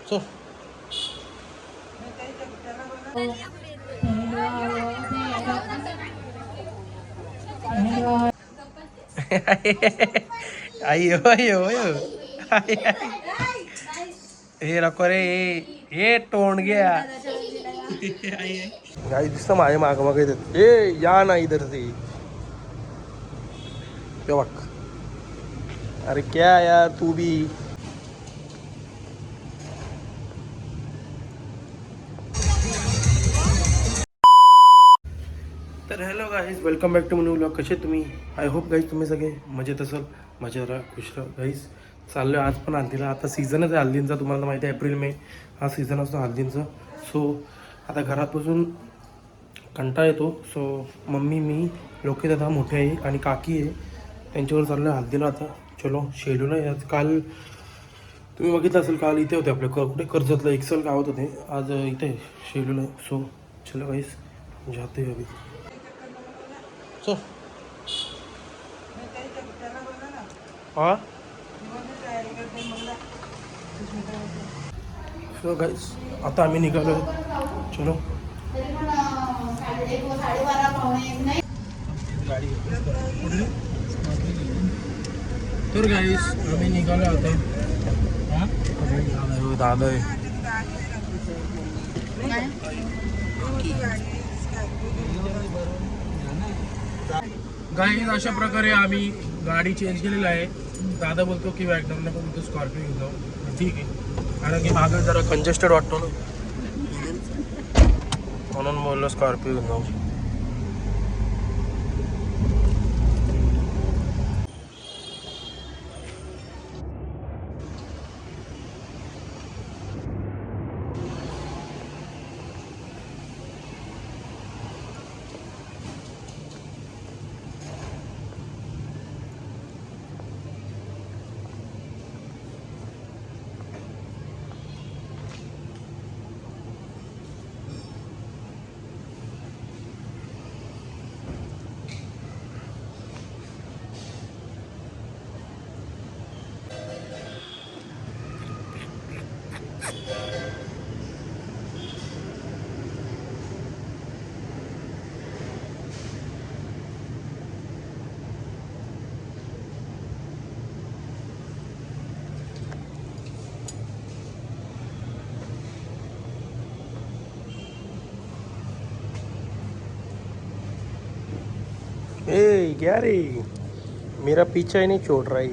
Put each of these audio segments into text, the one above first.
चल. अयो अयो अयो हे नको रे हे तोंड गया गाई दिसतं माझ्या माग माग येतात ए या ना इधर से बघ अरे क्या यार तू भी तर hello guys welcome back to Manyu vlog. कसे तुम्ही? आय होप गाईज तुम्ही सगळे मजेत असाल. मजेत राहा खुश राहा गाईज. चाललो आज पण हल्दीला. आता सीझनच आहे हल्दींचा. तुम्हाला माहिती आहे एप्रिल मे हा सीझन असतो हल्दींचा. सो आता घरात बसून कंटाळा येतो. सो मम्मी मी लोके दादा मोठे आहे आणि काकी आहे त्यांच्यावर चाललं आहे हल्दीला. आता चलो शेड्यूल आहे आज. काल तुम्ही बघितलं असेल काल इथे होते आपल्या कुठे कर्जतला एक्सेल गावात होते. आज इथे शेड्यूल आहे. सो चलो गाईज जाते अभी. चल हा सो गाईस आता आम्ही निघालो. चलो तर गाईस आम्ही निघालो आता. दादा आहे गाईज. अशा प्रकारे आम्ही गाडी चेंज केलेली आहे. दादा बोलतो की वॅगनर नको बोलतो स्कॉर्पिओ घेऊन जाऊ. ठीक आहे कारण की मागे जरा कंजेस्टेड वाटतो ना म्हणून बोललो स्कॉर्पिओ घेऊन जाऊ. ए क्या रे मेरा पीछा ही नहीं छोड़ रहा है.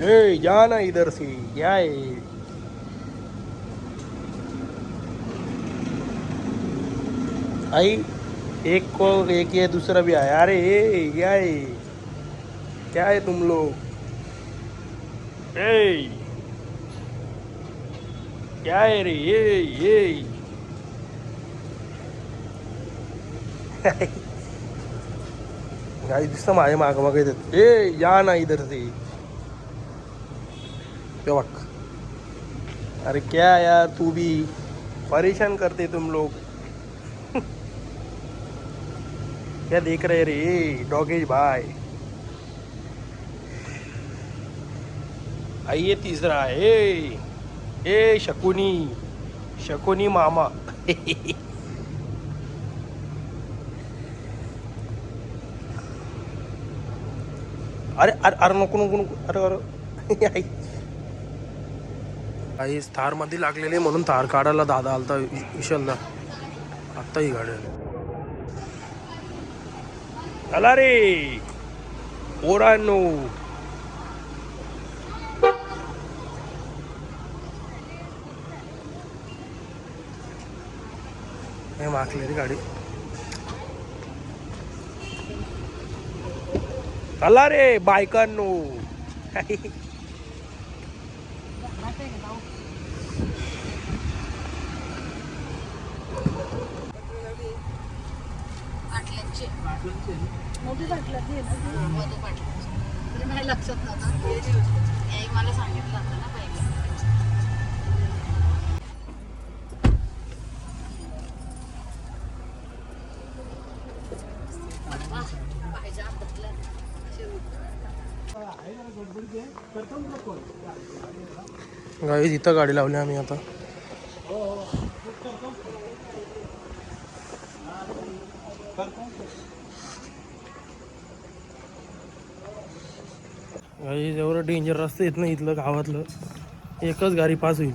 ए जाना इधर से क्या है. आई एक को एक ये दूसरा भी आया. अरे ए क्या है क्या है तुम लोग. ए क्या है रे ये गाई दिसतं माझ्या माग माग येतात ए या ना इधर से बघ अरे क्या यार तू भी परेशान करते तुम लोग. क्या देख रहे रे डॉगेज भाई. आइए तीसरा ए शकुनी मामा. अरे अरे अरे नको नको नको अरे अरे काही थार मध्ये लागलेले म्हणून थार काढायला दादा आलता विशालला. आत्ता ही गाडी आली. चला रे पोरांनो. हे मागली रे गाडी. चला रे बायकांनो. मोठी बाटली नाही लक्षात नव्हतं. मला सांगितलं होतं ना पहिले. गाईज इथं गाडी लावली आम्ही आता. गाईज एवढं डेंजर रस्ते येत नाही इथलं गावातलं. एकच गाडी पास होईल.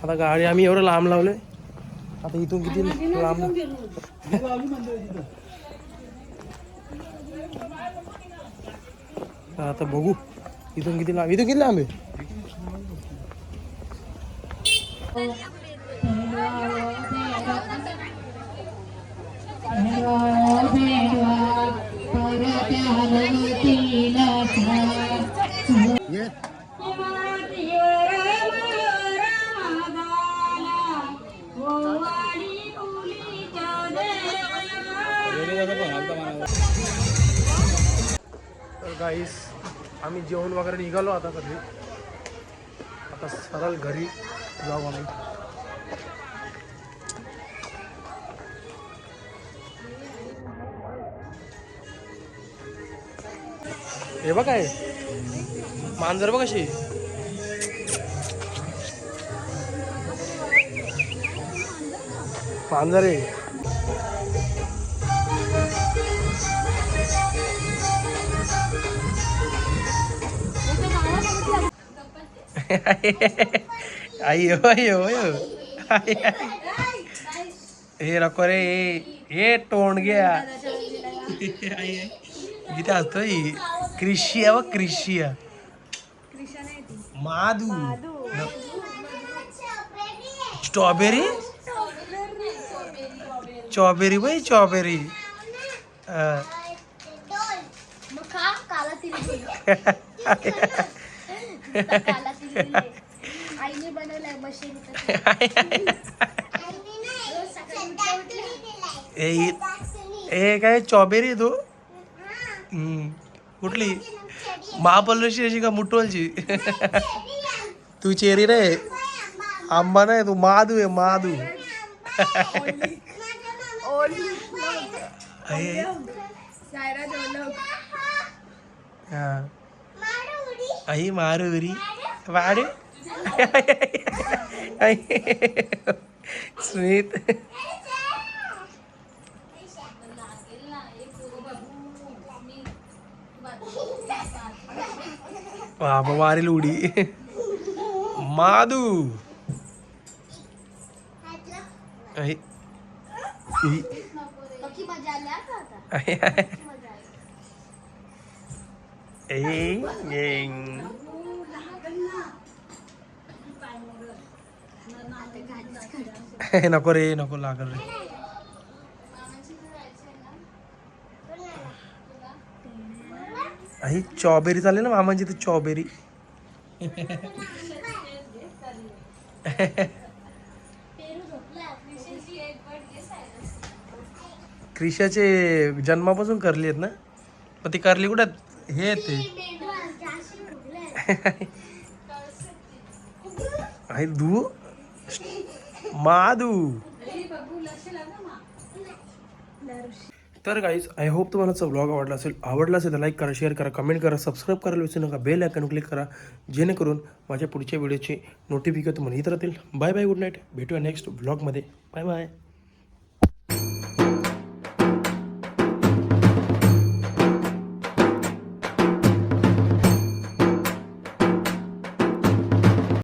आता गाडी आम्ही एवढं लांब लावले. आता इथून किती लांब आता बघू इथून किती लांब आहे. तर गाईस आम्ही जेवण वगैरे निघालो आता सगळी. आता सरळ घरी जाऊ आम्ही. हे बघ काय मांजर बघ कशी. मांजर आहे. अयो अयो अयो हे नको रे. हे तोंड घ्या इथे असतोय. क्रिशिया व क्रिशिया माधू. स्ट्रॉबेरी चॉबेरी बाई चॉबेरी. आईने बनवलाय मशीन. ए काय चॉबेरी तू कुठली महाबळेश्वरची अशी का मुटोलची. तू चेरी रे. आंबा नाही तू माधू आहे माधू. आई मारुरी वाडे स्मित. बाबा मारेल उडी. माधू नको रे नको लागल रे. आई चॉबेरी चालेल ना मामांची. तर चॉबेरी क्रिशाचे जन्मापासून करली आहेत ना. पण ती करली कुठे हे येते. आई धू माधू. तर गाईज आय होप तुम्हाला व्लॉग आवडला असेल तर लाईक करा, शेअर करा, कमेंट करा, सबस्क्राईब करायला विसरू नका. बेल आयकॉन क्लिक करा जेणेकरून माझ्या पुढच्या व्हिडिओचे नोटिफिकेशन तुम्हाला येत राहतील. Bye bye, good night. भेटूया नेक्स्ट व्लॉगमध्ये. Bye bye.